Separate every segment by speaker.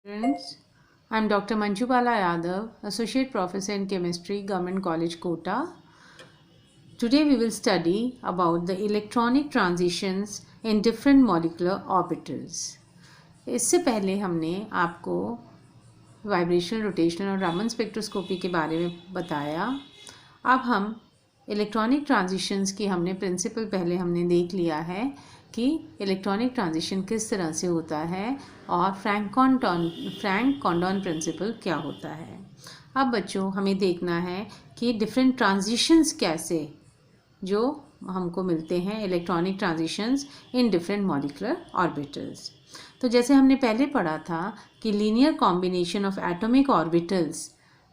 Speaker 1: Friends, I'm Dr. Manjubala Yadav, Associate Professor in Chemistry, Government College, Kota. Today we will study about the electronic transitions in different molecular orbitals. इससे पहले हमने आपको vibrational, rotational और Raman spectroscopy के बारे में बताया। अब हम इलेक्ट्रॉनिक ट्रांजिशंस की हमने प्रिंसिपल पहले हमने देख लिया है कि इलेक्ट्रॉनिक ट्रांजिशन किस तरह से होता है और फ्रैंक कॉन्डोन प्रिंसिपल क्या होता है। अब बच्चों हमें देखना है कि डिफरेंट ट्रांजिशंस कैसे जो हमको मिलते हैं, electronic transitions in different molecular orbitals. तो जैसे हमने पहले पढ़ा था कि linear combination of atomic orbitals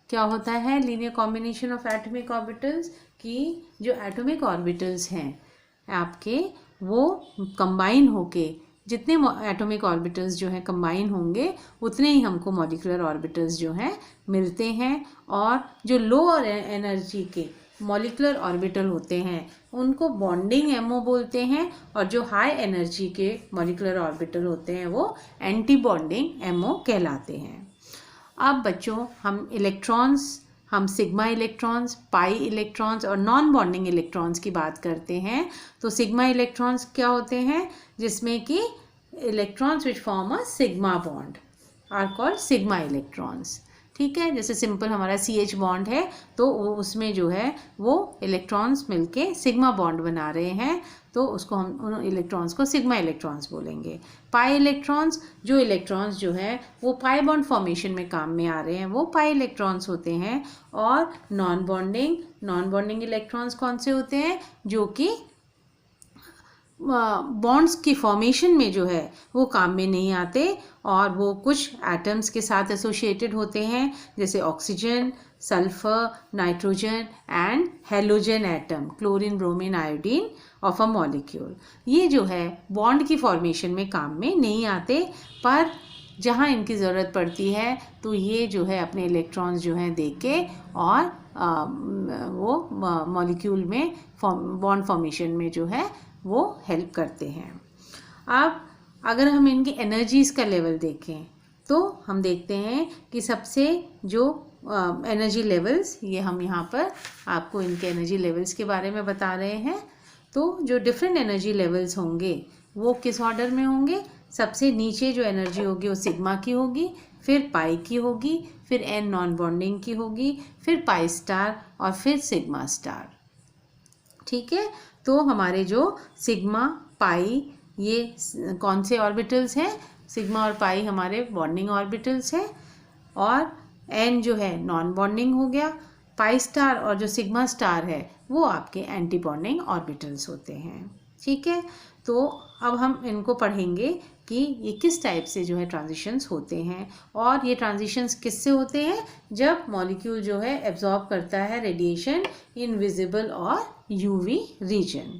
Speaker 1: क्या होता है। Linear combination of atomic orbitals कि जो एटॉमिक ऑर्बिटल्स हैं आपके वो कंबाइन होके जितने एटॉमिक ऑर्बिटल्स जो हैं कंबाइन होंगे उतने ही हमको मॉलिक्यूलर ऑर्बिटल्स जो हैं मिलते हैं। और जो लोअर एनर्जी के मॉलिक्यूलर ऑर्बिटल होते हैं उनको बॉन्डिंग एमओ बोलते हैं और जो हाई एनर्जी के मॉलिक्यूलर ऑर्बिटल होते हैं वो एंटी बॉन्डिंग एमओ कहलाते हैं। अब बच्चों हम सिग्मा इलेक्ट्रॉन्स, पाई इलेक्ट्रॉन्स और नॉन बॉन्डिंग इलेक्ट्रॉन्स की बात करते हैं। तो सिग्मा इलेक्ट्रॉन्स क्या होते हैं, जिसमें कि electrons which form a sigma bond are called sigma electrons. ठीक है, जैसे सिंपल हमारा CH बॉन्ड है तो उसमें जो है वो इलेक्ट्रॉन्स मिलके सिग्मा बॉन्ड बना रहे हैं, तो उसको हम उन इलेक्ट्रॉन्स को सिग्मा इलेक्ट्रॉन्स बोलेंगे। पाई इलेक्ट्रॉन्स जो है वो पाई बॉन्ड फॉर्मेशन में काम में आ रहे हैं, वो पाई इलेक्ट्रॉन्स होते हैं। और नॉन बॉन्डिंग इलेक्ट्रॉन्स कौन से होते हैं, जो कि बॉन्ड्स की फॉर्मेशन में जो है वो काम में नहीं आते और वो कुछ एटम्स के साथ एसोसिएटेड होते हैं, जैसे oxygen, sulphur, nitrogen and halogen atom, chlorine, bromine, iodine of a molecule. ये जो है बॉन्ड की फॉर्मेशन में काम में नहीं आते, पर जहाँ इनकी ज़रूरत पड़ती है तो ये जो है अपने इलेक्ट्रॉन्स जो हैं दे के और वो मॉलिक्यूल में बॉन्ड फॉर्मेशन में जो है वो हेल्प करते हैं। अब अगर हम इनकी एनर्जीज़ का लेवल देखें तो हम देखते हैं कि सबसे जो एनर्जी लेवल्स, ये हम यहाँ पर आपको इनके एनर्जी लेवल्स के बारे में बता रहे हैं। तो जो डिफरेंट एनर्जी लेवल्स होंगे वो किस ऑर्डर में होंगे, सबसे नीचे जो एनर्जी होगी वो सिग्मा की होगी, फिर पाई की होगी, फिर एन नॉन बॉन्डिंग की होगी, फिर पाई स्टार और फिर सिग्मा स्टार। ठीक है, तो हमारे जो सिग्मा पाई ये कौन से ऑर्बिटल्स हैं, सिग्मा और पाई हमारे बॉन्डिंग ऑर्बिटल्स हैं और एन जो है नॉन बॉन्डिंग हो गया, पाई स्टार और जो सिग्मा स्टार है वो आपके एंटी बॉन्डिंग ऑर्बिटल्स होते हैं। ठीक है, तो अब हम इनको पढ़ेंगे कि ये किस टाइप से जो है ट्रांजिशंस होते हैं और ये ट्रांजिशंस किससे होते हैं, जब मॉलिक्यूल जो है एब्जॉर्ब करता है रेडिएशन इन विजिबल और यूवी रीजन।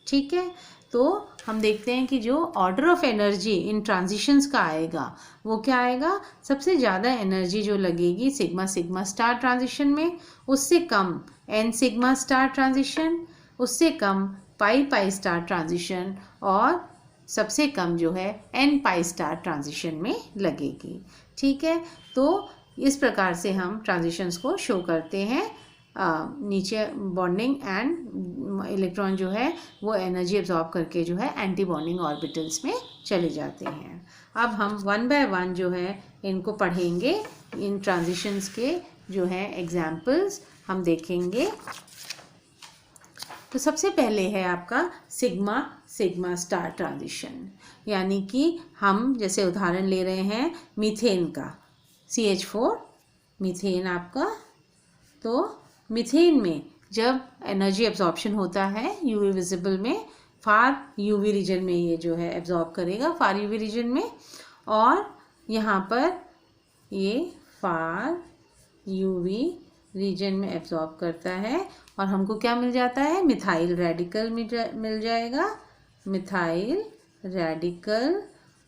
Speaker 1: ठीक है, तो हम देखते हैं कि जो order of energy in transitions का आएगा वो क्या आएगा, सबसे ज़्यादा एनर्जी जो लगेगी सिग्मा स्टार ट्रांजिशन में, उससे कम एन सिग्मा स्टार ट्रांजिशन, उससे कम पाई स्टार ट्रांजिशन और सबसे कम जो है एन पाई स्टार ट्रांजिशन में लगेगी। ठीक है, तो इस प्रकार से हम ट्रांजिशंस को शो करते हैं। नीचे बॉन्डिंग एंड इलेक्ट्रॉन जो है वो एनर्जी एब्जॉर्ब करके जो है एंटी बॉन्डिंग ऑर्बिटल्स में चले जाते हैं। अब हम वन बाय वन जो है इनको पढ़ेंगे, इन ट्रांजिशंस के जो है एग्जाम्पल्स हम देखेंगे। तो सबसे पहले है आपका सिग्मा स्टार ट्रांजिशन, यानी कि हम जैसे उदाहरण ले रहे हैं मीथेन का, CH4 मीथेन आपका। तो मीथेन में जब एनर्जी एब्जॉर्प्शन होता है यूवी विजिबल में, फार यूवी रीजन में ये जो है एब्जॉर्ब करेगा, फार यूवी रीजन में, और यहाँ पर ये फार यूवी रीजन में एब्जॉर्ब करता है और हमको क्या मिल जाता है, मिथाइल रेडिकल मिल जाएगा, मिथाइल रेडिकल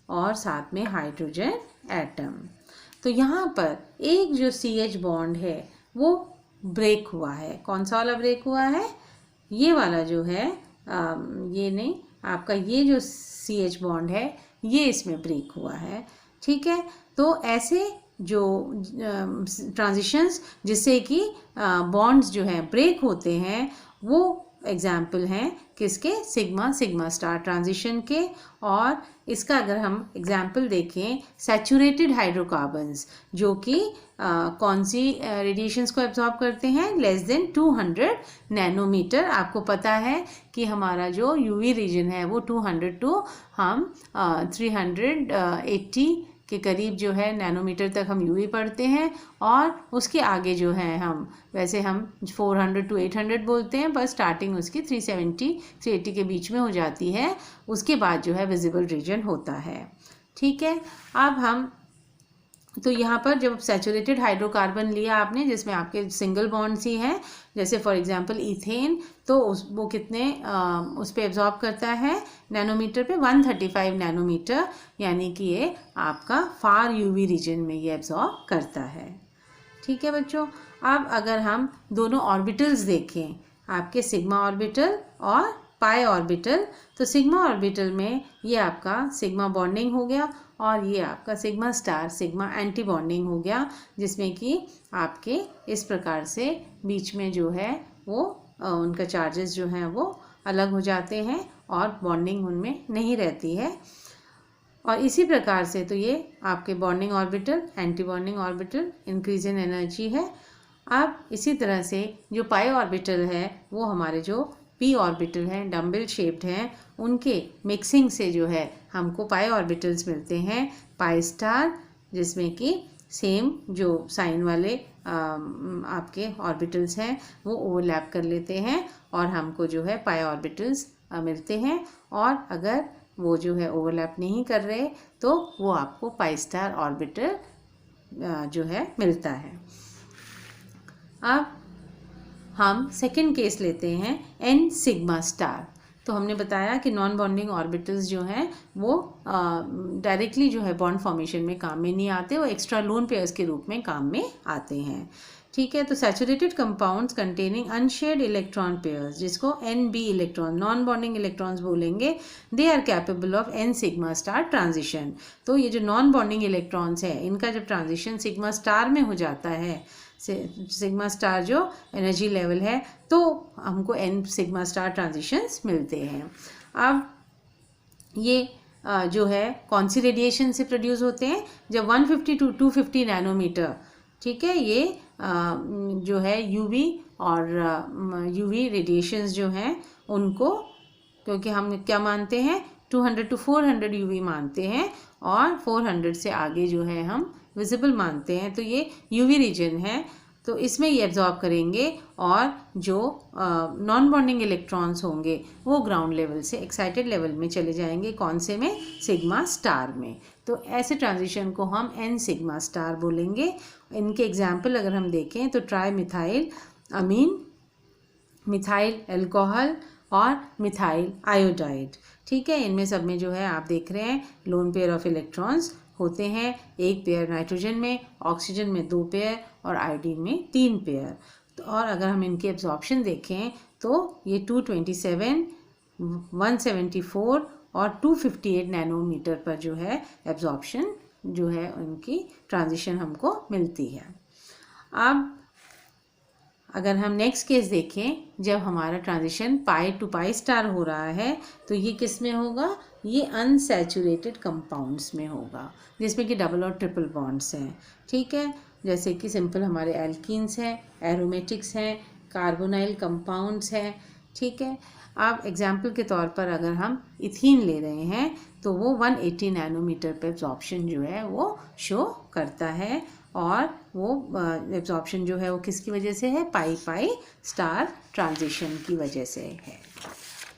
Speaker 1: और साथ में हाइड्रोजन एटम। तो यहाँ पर एक जो CH बॉन्ड है वो ब्रेक हुआ है। कौन सा वाला ब्रेक हुआ है, ये वाला जो है ये नहीं, आपका ये जो CH बॉन्ड है ये इसमें ब्रेक हुआ है। ठीक है, तो ऐसे जो ट्रांजिशंस जिससे कि बॉन्ड्स जो हैं ब्रेक होते हैं, वो एग्जाम्पल हैं किसके, सिग्मा सिग्मा स्टार ट्रांजिशन के। और इसका अगर हम एग्जाम्पल देखें, सैचुरेटेड हाइड्रोकार्बन्स जो कि कौन सी रेडिएशंस को एब्जॉर्ब करते हैं, लेस देन 200 नैनोमीटर। आपको पता है कि हमारा जो यूवी रीजन है वो 200 टू हम 380 के करीब जो है नैनोमीटर तक हम यूवी पढ़ते हैं, और उसके आगे जो है हम वैसे हम 400 टू 800 बोलते हैं, पर स्टार्टिंग उसकी 370 380 के बीच में हो जाती है। उसके बाद जो है विजिबल रीजन होता है। ठीक है, अब हम तो यहाँ पर जब सैचुरेटेड हाइड्रोकार्बन लिया आपने जिसमें आपके सिंगल बॉन्ड्स ही हैं, जैसे फॉर एग्जांपल इथेन, तो वो कितने उस पर एब्जॉर्ब करता है नैनोमीटर पे, 135 नैनोमीटर, यानी कि ये आपका फार यूवी रीजन में ये एब्जॉर्ब करता है। ठीक है बच्चों, अब अगर हम दोनों ऑर्बिटल्स देखें, आपके सिग्मा ऑर्बिटल और पाई ऑर्बिटल, तो सिग्मा ऑर्बिटल में ये आपका सिग्मा बॉन्डिंग हो गया, और ये आपका sigma star sigma anti bonding हो गया, जिसमें कि आपके इस प्रकार से बीच में जो है वो उनका चार्जेस जो हैं वो अलग हो जाते हैं और बॉन्डिंग उनमें नहीं रहती है। और इसी प्रकार से तो ये आपके bonding orbital, anti bonding orbital, increase in energy है। अब इसी तरह से जो पाई ऑर्बिटल है वो हमारे जो पी ऑर्बिटल हैं, डम्बल शेप्ड हैं, उनके मिक्सिंग से जो है हमको पाई ऑर्बिटल्स मिलते हैं, पाई स्टार, जिसमें कि सेम जो साइन वाले आपके ऑर्बिटल्स हैं वो ओवरलैप कर लेते हैं और हमको जो है पाई ऑर्बिटल्स मिलते हैं। और अगर वो जो है ओवरलैप नहीं कर रहे तो वो आपको पाई स्टार ऑर्बिटल जो है मिलता है। अब हम सेकेंड केस लेते हैं, एन सिग्मा स्टार। तो हमने बताया कि नॉन बॉन्डिंग ऑर्बिटल्स जो हैं वो डायरेक्टली जो है बॉन्ड फॉर्मेशन में काम में नहीं आते, वो एक्स्ट्रा लोन पेयर्स के रूप में काम में आते हैं। ठीक है, तो saturated compounds containing unshared electron pairs, जिसको NB electron non bonding electrons बोलेंगे, they are capable of n sigma star transition. तो ये जो नॉन बॉन्डिंग इलेक्ट्रॉन्स है इनका जब ट्रांजिशन सिग्मा स्टार में हो जाता है, सिग्मा स्टार जो एनर्जी लेवल है, तो हमको एन सिग्मा स्टार ट्रांजिशंस मिलते हैं। अब ये जो है कौन सी रेडिएशन से प्रोड्यूस होते हैं, जब 150 टू 250 नैनोमीटर, ठीक है, ये जो है यूवी और यूवी रेडिएशंस जो हैं उनको, क्योंकि हम क्या मानते हैं 200 टू 400 यूवी मानते हैं और 400 से आगे जो है हम विजिबल मानते हैं, तो ये यूवी रीजन है, तो इसमें ये एब्जॉर्ब करेंगे और जो नॉन बॉन्डिंग इलेक्ट्रॉन्स होंगे वो ग्राउंड लेवल से एक्साइटेड लेवल में चले जाएंगे, कौन से में, सिग्मा स्टार में। तो ऐसे ट्रांजिशन को हम एन सिग्मा स्टार बोलेंगे। इनके एग्जाम्पल अगर हम देखें तो ट्राई मिथाइल अमीन, मिथाइल अल्कोहल और मिथाइल आयोडाइड। ठीक है, इनमें सब में जो है आप देख रहे हैं लोन पेयर ऑफ इलेक्ट्रॉन्स होते हैं, एक पेयर नाइट्रोजन में, ऑक्सीजन में 2 पेयर और आयोडीन में 3 पेयर। तो और अगर हम इनकी एब्जॉर्प्शन देखें तो ये 227, 174 और 258 नैनोमीटर पर जो है एब्जॉर्प्शन जो है उनकी ट्रांजिशन हमको मिलती है। अब अगर हम नेक्स्ट केस देखें, जब हमारा transition pi to pi star हो रहा है तो ये किस में होगा, ये अनसैचुरेटेड कंपाउंड्स में होगा, जिसमें कि डबल और ट्रिपल बॉन्ड्स हैं। ठीक है, जैसे कि सिंपल हमारे एल्कीन्स हैं, एरोमेटिक्स हैं, कार्बोनाइल कंपाउंड्स हैं। ठीक है, आप एग्जाम्पल के तौर पर अगर हम इथीन ले रहे हैं तो वो 180 नैनोमीटर पर एब्जॉर्प्शन जो है वो शो करता है, और वो एब्जॉर्प्शन जो है वो किसकी वजह से है, पाई पाई स्टार ट्रांजिशन की वजह से है।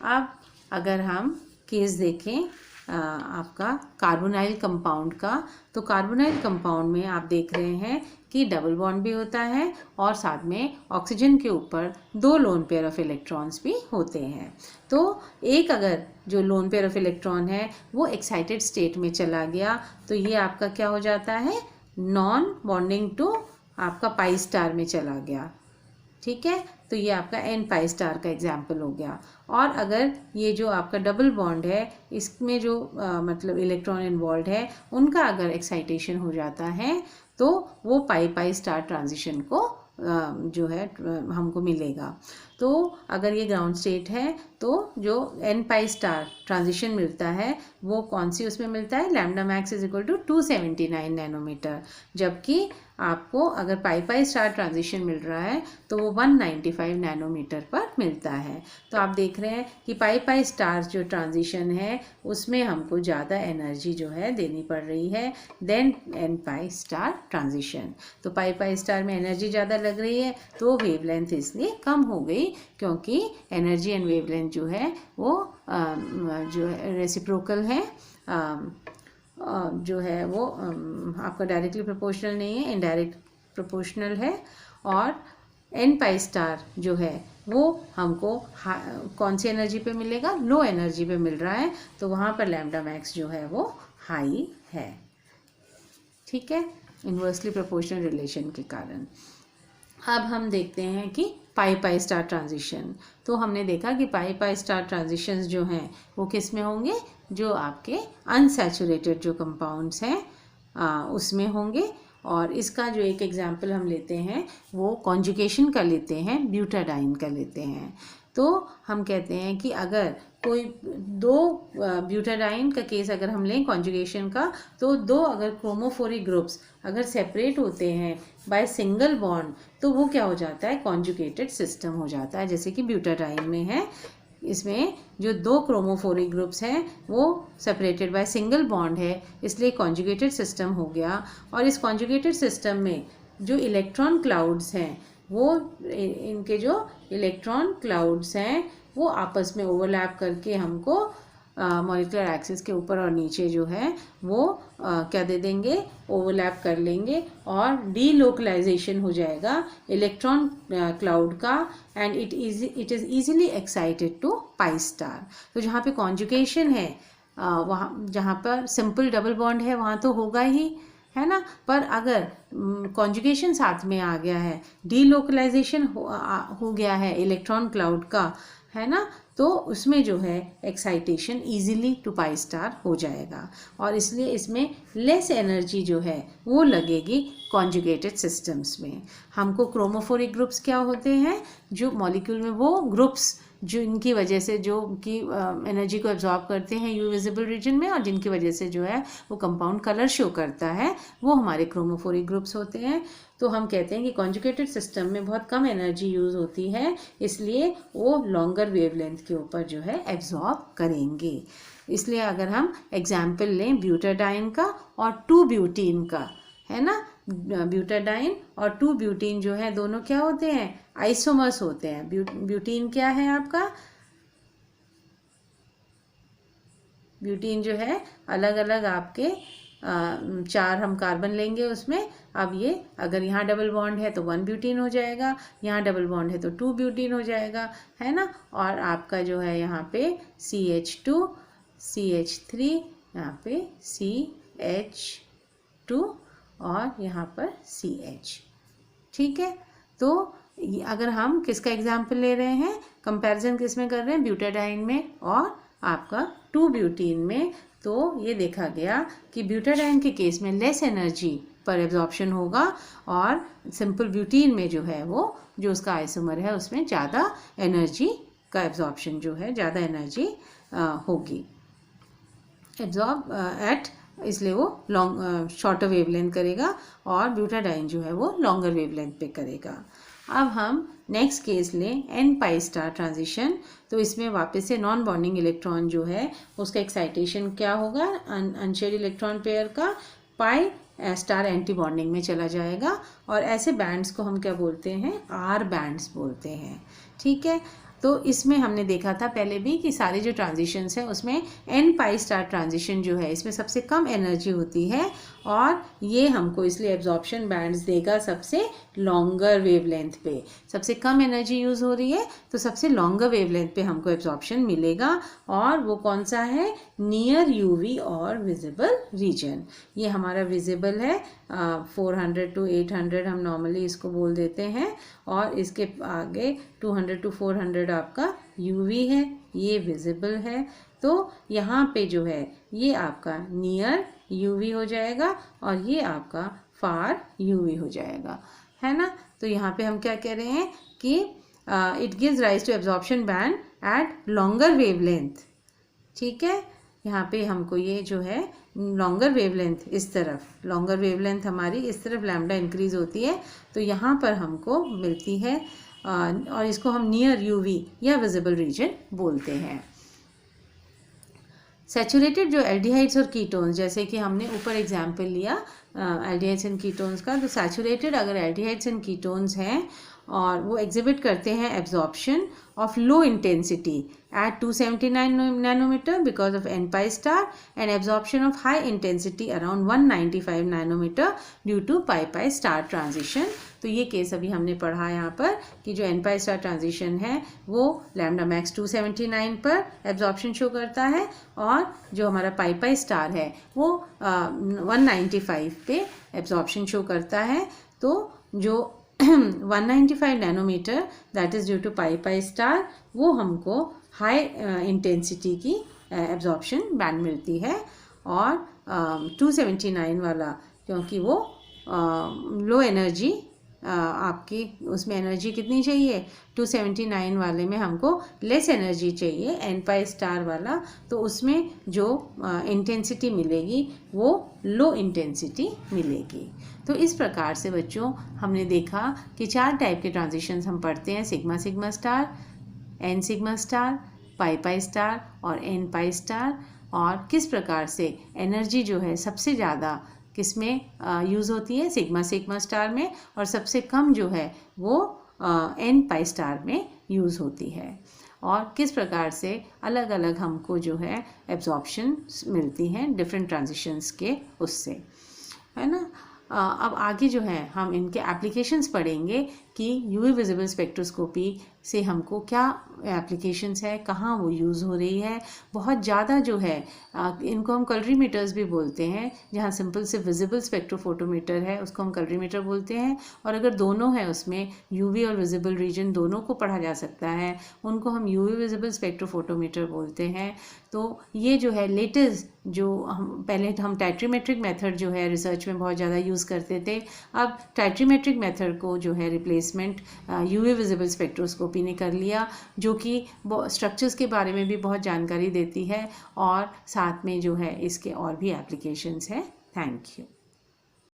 Speaker 1: अब अगर हम केस देखें आपका कार्बोनाइल कंपाउंड का, तो कार्बोनाइल कंपाउंड में आप देख रहे हैं कि डबल बॉन्ड भी होता है और साथ में ऑक्सीजन के ऊपर 2 लोन पेयर ऑफ इलेक्ट्रॉन्स भी होते हैं। तो एक अगर जो लोन पेयर ऑफ इलेक्ट्रॉन है वो एक्साइटेड स्टेट में चला गया तो ये आपका क्या हो जाता है, नॉन बॉन्डिंग टू आपका पाई स्टार में चला गया। ठीक है, तो ये आपका n पाई स्टार का एग्जाम्पल हो गया। और अगर ये जो आपका डबल बॉन्ड है इसमें जो मतलब इलेक्ट्रॉन इन्वॉल्व है उनका अगर एक्साइटेशन हो जाता है तो वो पाई पाई स्टार ट्रांजिशन को जो है हमको मिलेगा। तो अगर ये ग्राउंड स्टेट है तो जो n पाई स्टार ट्रांजिशन मिलता है वो कौन सी उसमें मिलता है, lambda max is equal to 279 nanometer, जबकि आपको अगर पाई पाई स्टार ट्रांजिशन मिल रहा है तो वो 195 नैनोमीटर पर मिलता है। तो आप देख रहे हैं कि पाई पाई स्टार जो ट्रांजिशन है उसमें हमको ज़्यादा एनर्जी जो है देनी पड़ रही है then n pi star transition. तो पाई पाई स्टार में एनर्जी ज़्यादा लग रही है तो वेवलेंथ इसलिए कम हो गई, क्योंकि एनर्जी एंड वेवलेंथ जो है वो जो है रेसिप्रोकल है, जो है वो आपका डायरेक्टली प्रोपोर्शनल नहीं है, इनडायरेक्ट प्रोपोर्शनल है। और n पाई स्टार जो है वो हमको कौन सी एनर्जी पे मिलेगा, लो एनर्जी पे मिल रहा है, तो वहाँ पर लैम्डा मैक्स जो है वो हाई है। ठीक है, इन्वर्सली प्रोपोर्शनल रिलेशन के कारण। अब हम देखते हैं कि पाई पाई स्टार ट्रांजिशन। तो हमने देखा कि पाई पाई स्टार ट्रांजिशंस जो हैं वो किस में होंगे, जो आपके अनसैचुरेटेड जो कंपाउंड्स हैं उसमें होंगे। और इसका जो एक एग्जांपल हम लेते हैं वो कॉन्जुगेशन का लेते हैं, ब्यूटाडाइन का लेते हैं। तो हम कहते हैं कि अगर कोई दो ब्यूटाडाइन का केस अगर हम लें कॉन्जुगेशन का, तो दो अगर क्रोमोफोरिक ग्रुप्स अगर सेपरेट होते हैं बाय सिंगल बॉन्ड तो वो क्या हो जाता है, कॉन्जुगेटेड सिस्टम हो जाता है, जैसे कि ब्यूटाडाइन में है। इसमें जो दो क्रोमोफोरिक ग्रुप्स हैं वो सेपरेटेड बाय सिंगल बॉन्ड है, इसलिए कॉन्जुगेटेड सिस्टम हो गया। और इस कॉन्जुगेटेड सिस्टम में जो इलेक्ट्रॉन क्लाउड्स हैं वो इनके जो इलेक्ट्रॉन क्लाउड्स हैं वो आपस में ओवरलैप करके हमको मॉलिक्यूलर एक्सिस के ऊपर और नीचे जो है वो क्या दे देंगे, ओवरलैप कर लेंगे और डीलोकलाइजेशन हो जाएगा इलेक्ट्रॉन क्लाउड का, and it is easily excited to pi star. तो जहाँ पे कॉन्जुगेशन है वहाँ जहाँ पर सिंपल डबल बॉन्ड है वहाँ तो होगा ही, है ना। पर अगर कॉन्जुगेशन साथ में आ गया है, डीलोकलाइजेशन हो गया है इलेक्ट्रॉन क्लाउड का, है ना, तो उसमें जो है excitation easily to pi star हो जाएगा और इसलिए इसमें लेस एनर्जी जो है वो लगेगी कॉन्जुगेटेड सिस्टम्स में। हमको क्रोमोफोरिक ग्रुप्स क्या होते हैं, जो मॉलिक्यूल में वो ग्रुप्स जो इनकी वजह से जो कि एनर्जी को एब्जॉर्ब करते हैं यू विजिबल रीजन में और जिनकी वजह से जो है वो कंपाउंड कलर शो करता है, वो हमारे क्रोमोफोरिक ग्रुप्स होते हैं। तो हम कहते हैं कि कॉन्जुगेटेड सिस्टम में बहुत कम एनर्जी यूज़ होती है, इसलिए वो लॉन्गर वेवलेंथ के ऊपर जो है एब्जॉर्ब करेंगे। इसलिए अगर हम एग्जाम्पल लें ब्यूटाडाइन का और 2-ब्यूटीन का, है ना, ब्यूटाडाइन और 2-ब्यूटीन जो है दोनों क्या होते हैं, आइसोमर्स होते हैं। ब्यूटीन क्या है आपका, ब्यूटीन जो है अलग अलग आपके 4 हम कार्बन लेंगे उसमें। अब ये अगर यहाँ डबल बॉन्ड है तो 1 ब्यूटीन हो जाएगा, यहाँ डबल बॉन्ड है तो 2 ब्यूटीन हो जाएगा, है ना। और आपका जो है यहाँ पे CH2 CH3, यहाँ पे CH2 और यहाँ पर CH। ठीक है, तो अगर हम किसका एग्जाम्पल ले रहे हैं, कंपैरिजन किस में कर रहे हैं, ब्यूटाडाइन में और आपका 2-ब्यूटीन में, तो ये देखा गया कि ब्यूटाडाइन के केस में लेस एनर्जी पर एब्जॉर्प्शन होगा और सिंपल ब्यूटीन में जो है वो जो उसका आइसोमर है उसमें ज़्यादा एनर्जी का एब्जॉर्प्शन जो है ज़्यादा एनर्जी होगी एब्जॉर्ब एट, इसलिए वो लॉन्ग शॉर्टर वेवलेंथ करेगा और ब्यूटाडाइन जो है वो लॉन्गर वेवलेंथ पे करेगा। अब हम नेक्स्ट केस लें n पाई स्टार ट्रांजिशन। तो इसमें वापस से नॉन बॉन्डिंग इलेक्ट्रॉन जो है उसका एक्साइटेशन क्या होगा, अनशेयर्ड इलेक्ट्रॉन पेयर का पाई स्टार एंटी बॉन्डिंग में चला जाएगा और ऐसे बैंड्स को हम क्या बोलते हैं, आर बैंड्स बोलते हैं। ठीक है, तो इसमें हमने देखा था पहले भी कि सारे जो ट्रांजिशंस हैं उसमें n पाई स्टार ट्रांजिशन जो है इसमें सबसे कम एनर्जी होती है और ये हमको इसलिए एब्जॉर्प्शन बैंड्स देगा सबसे लॉन्गर वेवलेंथ पे। सबसे कम एनर्जी यूज़ हो रही है तो सबसे लॉन्गर वेवलेंथ पे हमको एब्जॉर्प्शन मिलेगा, और वो कौन सा है, नियर यूवी और विजिबल रीजन। ये हमारा विजिबल है 400 to 800 हम नॉर्मली इसको बोल देते हैं, और इसके आगे 200 to 400 आपका यूवी है, ये विजिबल है। तो यहाँ पे जो है ये आपका नियर यूवी हो जाएगा और ये आपका फार यूवी हो जाएगा, है ना। तो यहाँ पे हम क्या कह रहे हैं कि it gives rise to absorption band at longer wavelength. ठीक है, यहाँ पे हमको ये जो है लॉन्गर वेवलेंथ, इस तरफ लॉन्गर वेवलेंथ हमारी इस तरफ लैम्डा इंक्रीज होती है, तो यहाँ पर हमको मिलती है और इसको हम नियर यूवी या विजिबल रीजन बोलते हैं। सैचुरेटेड जो एल्डिहाइड्स और कीटोन्स, जैसे कि हमने ऊपर एग्जाम्पल लिया एल्डिहाइड्स एंड कीटोन्स का, तो सैचुरेटेड अगर एल्डिहाइड्स एंड कीटोन्स हैं और वो एग्जिबिट करते हैं absorption of low intensity at 279 nanometer because of n pi star and absorption of high intensity around 195 nanometer due to pi star transition। तो ये केस अभी हमने पढ़ा यहाँ पर कि जो n pi star transition है वो lambda max 279 पर एब्जॉर्प्शन शो करता है, और जो हमारा pi स्टार है वो 195 पे एब्जॉर्प्शन शो करता है। तो जो 195 nanometer that is due to pi star, वो हमको हाई इंटेंसिटी की एब्जॉर्प्शन बैंड मिलती है, और 279 वाला क्योंकि वो लो एनर्जी, आपकी उसमें एनर्जी कितनी चाहिए, 279 वाले में हमको लेस एनर्जी चाहिए n pi स्टार वाला, तो उसमें जो इंटेंसिटी मिलेगी वो लो इंटेंसिटी मिलेगी। तो इस प्रकार से बच्चों हमने देखा कि 4 टाइप के ट्रांजिशंस हम पढ़ते हैं, sigma sigma star, n sigma star, pi star और n pi स्टार, और किस प्रकार से एनर्जी जो है सबसे ज़्यादा किस में यूज़ होती है, सिग्मा सिग्मा स्टार में, और सबसे कम जो है वो n pi स्टार में यूज़ होती है, और किस प्रकार से अलग अलग हमको जो है एब्जॉर्प्शन मिलती हैं डिफरेंट ट्रांजिशंस के उससे, है ना। अब आगे जो है हम इनके एप्लीकेशंस पढ़ेंगे कि यूवी विजिबल स्पेक्ट्रोस्कोपी से हमको क्या एप्लीकेशंस है, कहाँ वो यूज़ हो रही है। बहुत ज़्यादा जो है इनको हम कलरीमीटर्स भी बोलते हैं, जहाँ सिंपल से विजिबल स्पेक्ट्रोफोटोमीटर है उसको हम कलरीमीटर बोलते हैं, और अगर दोनों है उसमें यूवी और विजिबल रीजन दोनों को पढ़ा जा सकता है, उनको हम यूवी विजिबल स्पेक्ट्रोफोटोमीटर बोलते हैं। तो ये जो है लेटेस्ट, जो हम पहले हम टाइट्रीमेट्रिक मेथड जो है रिसर्च में बहुत ज़्यादा यूज़ करते थे, अब टाइट्रीमेट्रिक मेथड को जो है रिप्लेसमेंट यूवी विजिबल स्पेक्ट्रोस्कोपी ने कर लिया, जो कि स्ट्रक्चर्स के बारे में भी बहुत जानकारी देती है, और साथ में जो है इसके और भी एप्लीकेशंस हैं। Thank you.